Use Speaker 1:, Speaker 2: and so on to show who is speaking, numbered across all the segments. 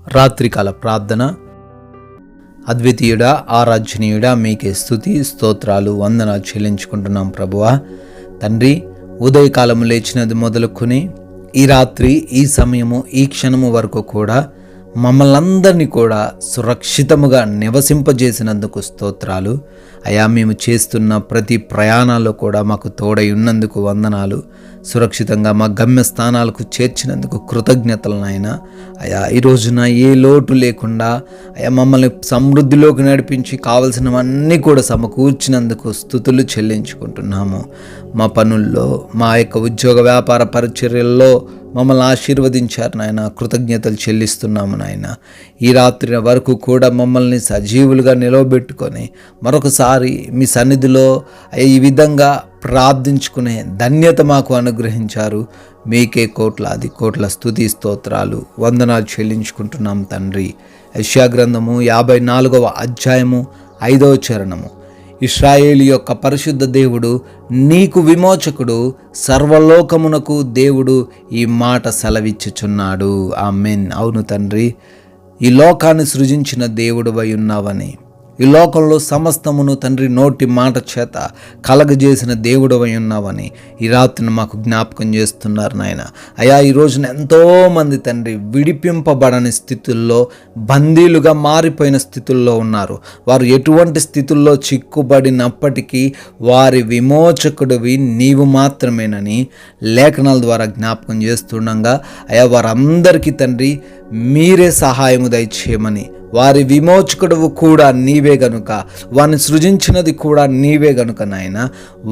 Speaker 1: రాత్రికాల ప్రార్థన. అద్వితీయుడా, ఆరాధ్యనీయుడా, మీకే స్తుతి స్తోత్రాలు వందనాలు చెల్లించుకుంటున్నాం ప్రభువా. తండ్రి, ఉదయకాలము లేచినది మొదలుకొని ఈ రాత్రి, ఈ సమయము, ఈ క్షణము వరకు కూడా మమ్మల్ని అందరినీ కూడా సురక్షితముగా నివసింపజేసినందుకు స్తోత్రాలు అయా. మేము చేస్తున్న ప్రతి ప్రయాణాల్లో కూడా మాకు తోడై ఉన్నందుకు వందనాలు. సురక్షితంగా మా గమ్యస్థానాలకు చేర్చినందుకు కృతజ్ఞతలు నాయన. అయా, ఈ రోజున ఏ లోటు లేకుండా అయా మమ్మల్ని సమృద్ధిలోకి నడిపించి కావలసినవన్నీ కూడా సమకూర్చినందుకు స్తుతులు చెల్లించుకుంటున్నాము. మా పనుల్లో, మా యొక్క ఉద్యోగ వ్యాపార పరిచర్యల్లో మమ్మల్ని ఆశీర్వదించారు నాయన. కృతజ్ఞతలు చెల్లిస్తున్నాము నాయన. ఈ రాత్రి వరకు కూడా మమ్మల్ని సజీవులుగా నిలవబెట్టుకొని మరొకసారి మీ సన్నిధిలో ఈ విధంగా ప్రార్థించుకునే ధన్యత మాకు అనుగ్రహించారు. మీకే కోట్లాది కోట్ల స్తుతి స్తోత్రాలు వందనాలు చెల్లించుకుంటున్నాం తండ్రి. యెషయా గ్రంథము 54వ అధ్యాయము 5వ చరణము. ఇశ్రాయేలు యొక్క పరిశుద్ధ దేవుడు, నీకు విమోచకుడు, సర్వలోకమునకు దేవుడు ఈ మాట సెలవిచ్చుచున్నాడు. ఆమేన్. అవును తండ్రి, ఈ లోకాన్ని సృజించిన దేవుడువై ఉన్నావని, ఈ లోకంలో సమస్తమును తండ్రి నోటి మాట చేత కలగజేసిన దేవుడవై ఉన్నావని ఈ రాత్రిని మాకు జ్ఞాపకం చేస్తున్నారు నాయన. అయా, ఈ రోజున ఎంతోమంది తండ్రి విడిపింపబడని స్థితుల్లో, బందీలుగా మారిపోయిన స్థితుల్లో ఉన్నారు. వారు ఎటువంటి స్థితుల్లో చిక్కుబడినప్పటికీ వారి విమోచకుడివి నీవు మాత్రమేనని లేఖనాల ద్వారా జ్ఞాపకం చేస్తుండగా అయా, వారందరికీ తండ్రి మీరే సహాయము దయచేయమని, వారి విమోచకుడు కూడా నీవే గనుక, వారిని సృజించినది కూడా నీవే గనుక నాయన,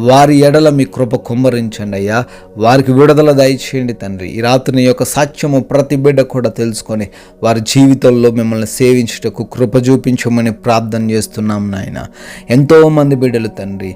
Speaker 1: వారి ఎడల మీ కృప కుమ్మరించండి అయ్యా. వారికి విడుదల దయచేయండి తండ్రి. ఈ రాత్రి యొక్క సత్యము ప్రతి బిడ్డ కూడా తెలుసుకొని వారి జీవితంలో మిమ్మల్ని సేవించుటకు కృప చూపించమని ప్రార్థన చేస్తున్నాం నాయన. ఎంతోమంది బిడ్డలు తండ్రి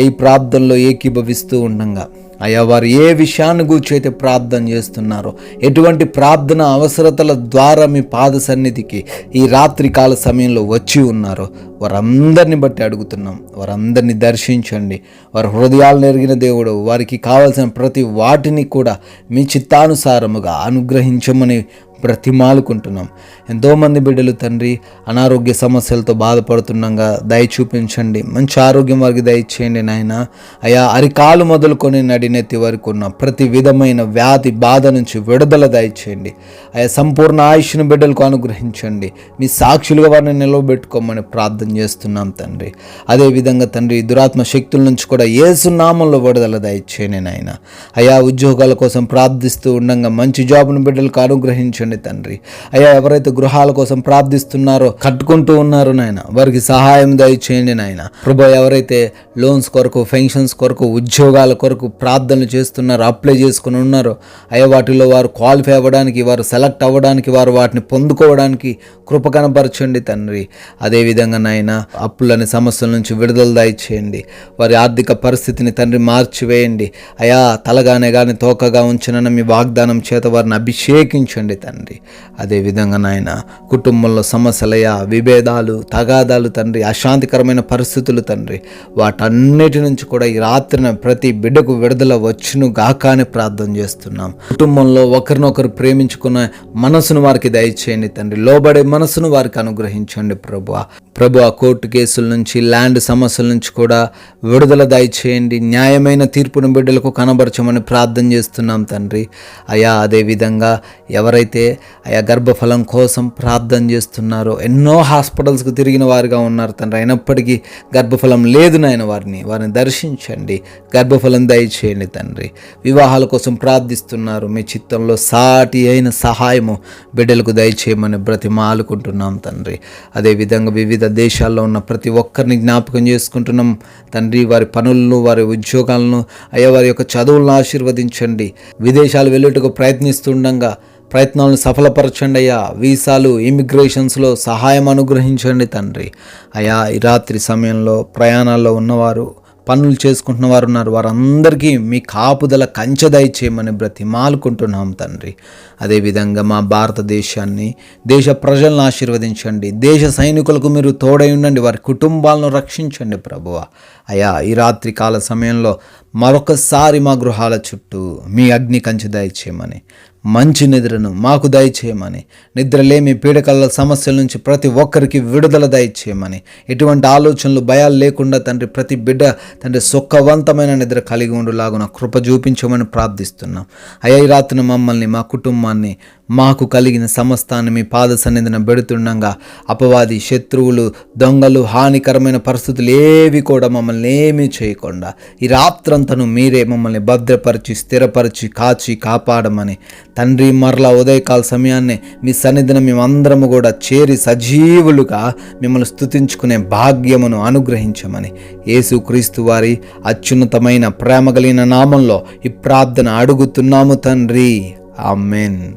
Speaker 1: ఈ ప్రార్థనలో ఏకీభవిస్తూ ఉండగా అయ్యా, వారు ఏ విషయాన్ని గూర్చి అయితే ప్రార్థన చేస్తున్నారో, ఎటువంటి ప్రార్థన అవసరతల ద్వారా మీ పాద సన్నిధికి ఈ రాత్రి కాల సమయంలో వచ్చి ఉన్నారో వారందరిని బట్టి అడుగుతున్నాం. వారందరినీ దర్శించండి. వారి హృదయాలను ఎరిగిన దేవుడు వారికి కావాల్సిన ప్రతి వాటిని కూడా మీ చిత్తానుసారముగా అనుగ్రహించమని బ్రతిమాలుకుంటున్నాం. ఎంతోమంది బిడ్డలు తండ్రి అనారోగ్య సమస్యలతో బాధపడుతుండగా దయ చూపించండి. మంచి ఆరోగ్యం వారికి దయచేయండి నాయన. అయా, అరికాలు మొదలుకొని నడినెత్తి వరకు ఉన్న ప్రతి విధమైన వ్యాధి బాధ నుంచి విడుదల దయచేయండి. అయా, సంపూర్ణ ఆయుష్ను బిడ్డలకు అనుగ్రహించండి. మీ సాక్షులుగా వారిని నిలవబెట్టుకోమని ప్రార్థన చేస్తున్నాం తండ్రి. అదేవిధంగా తండ్రి దురాత్మ శక్తుల నుంచి కూడా యేసు నామంలో విడుదల దయచేయండి నాయన. అయా, ఉద్యోగాల కోసం ప్రార్థిస్తూ ఉండగా మంచి జాబ్ను బిడ్డలకు అనుగ్రహించండి తండ్రి. అయ్యా, ఎవరైతే గృహాల కోసం ప్రార్థిస్తున్నారో, కట్టుకుంటూ ఉన్నారో నాయన, వారికి సహాయం దయచేయండి నాయన. ప్రభు, ఎవరైతే లోన్స్ కొరకు, పెన్షన్స్ కొరకు, ఉద్యోగాల కొరకు ప్రార్థనలు చేస్తున్నారో, అప్లై చేసుకుని ఉన్నారో అయ్యా, వాటిలో వారు క్వాలిఫై అవ్వడానికి, వారు సెలెక్ట్ అవ్వడానికి, వారు వాటిని పొందుకోవడానికి కృప కనపరచండి తండ్రి. అదేవిధంగా నాయన, అప్పులని సమస్యల నుంచి విడుదల దయచేయండి. వారి ఆర్థిక పరిస్థితిని తండ్రి మార్చివేయండి. అయా, తలగానే కానీ తోకగా ఉంచిన మీ వాగ్దానం చేత వారిని అభిషేకించండి తండ్రి. అదేవిధంగా నాయన, కుటుంబంలో సమస్యలయ్యా, విభేదాలు, తగాదాలు తండ్రి, అశాంతికరమైన పరిస్థితులు తండ్రి, వాటన్నిటి నుంచి కూడా ఈ రాత్రిన ప్రతి బిడ్డకు విడుదల వచ్చును గాక అని ప్రార్థన చేస్తున్నాం. కుటుంబంలో ఒకరినొకరు ప్రేమించుకున్న మనసును వారికి దయచేయండి తండ్రి. లోబడే మనసును వారికి అనుగ్రహించండి ప్రభు. ఆ కోర్టు కేసుల నుంచి, ల్యాండ్ సమస్యల నుంచి కూడా విడుదల దయచేయండి. న్యాయమైన తీర్పును బిడ్డలకు కనబరచమని ప్రార్థన చేస్తున్నాం తండ్రి. అయా, అదేవిధంగా ఎవరైతే అయా గర్భఫలం కోసం ప్రార్థన చేస్తున్నారో, ఎన్నో హాస్పిటల్స్కి తిరిగిన వారుగా ఉన్నారు తండ్రి, అయినప్పటికీ గర్భఫలం లేదు నాయన, వారిని దర్శించండి. గర్భఫలం దయచేయండి తండ్రి. వివాహాల కోసం ప్రార్థిస్తున్నారు, మీ చిత్తంలో సాటి అయిన సహాయము బిడ్డలకు దయచేయమని బ్రతిమాలుకుంటున్నాం తండ్రి. అదేవిధంగా వివిధ దేశాల్లో ఉన్న ప్రతి ఒక్కరిని జ్ఞాపకం చేసుకుంటున్నాం తండ్రి. వారి పనులను, వారి ఉద్యోగాలను, అయ్యా వారి యొక్క చదువులను ఆశీర్వదించండి. విదేశాలు వెళ్ళుటకు ప్రయత్నిస్తుండగా ప్రయత్నాలను సఫలపరచండి అయ్యా. వీసాలు, ఇమిగ్రేషన్స్లో సహాయం అనుగ్రహించండి తండ్రి. అయా, ఈ రాత్రి సమయంలో ప్రయాణాల్లో ఉన్నవారు, పనులు చేసుకుంటున్న వారు ఉన్నారు, వారందరికీ మీ కాపుదల కంచె దయచేయమని బ్రతిమాలుకుంటున్నాం తండ్రి. అదేవిధంగా మా భారతదేశాన్ని, దేశ ప్రజలను ఆశీర్వదించండి. దేశ సైనికులకు మీరు తోడై ఉండండి, వారి కుటుంబాలను రక్షించండి ప్రభువా. అయా, ఈ రాత్రి కాల సమయంలో మరొకసారి మా గృహాల చుట్టూ మీ అగ్ని కంచె దయచేయమని మంచి నిద్రను మాకు దయచేయమని, నిద్రలేమి పీడకల సమస్యల నుంచి ప్రతి ఒక్కరికి విడుదల దయచేయమని, ఎటువంటి ఆలోచనలు భయాలు లేకుండా తండ్రి ప్రతి బిడ్డ తండ్రి సుఖవంతమైన నిద్ర కలిగి ఉండులాగున కృప చూపించమని ప్రార్థిస్తున్నాం. అయ్యా, ఈ రాత్రిని మమ్మల్ని, మా కుటుంబాన్ని, మాకు కలిగిన సమస్తాన్ని మీ పాద సన్నిధిన పెడుతుండగా అపవాది, శత్రువులు, దొంగలు, హానికరమైన పరిస్థితులు ఏవి కూడా మమ్మల్ని ఏమీ చేయకుండా ఈ రాత్రంతను మీరే మమ్మల్ని భద్రపరిచి, స్థిరపరిచి, కాచి, కాపాడమని తండ్రి, మరలా ఉదయకాల సమయాన్నే మీ సన్నిధిన మేమందరము కూడా చేరి సజీవులుగా మిమ్మల్ని స్తుతించుకునే భాగ్యమును అనుగ్రహించమని యేసుక్రీస్తు వారి అత్యున్నతమైన ప్రేమ కలిగిన నామంలో ఈ ప్రార్థన అడుగుతున్నాము తండ్రి. ఆమేన్.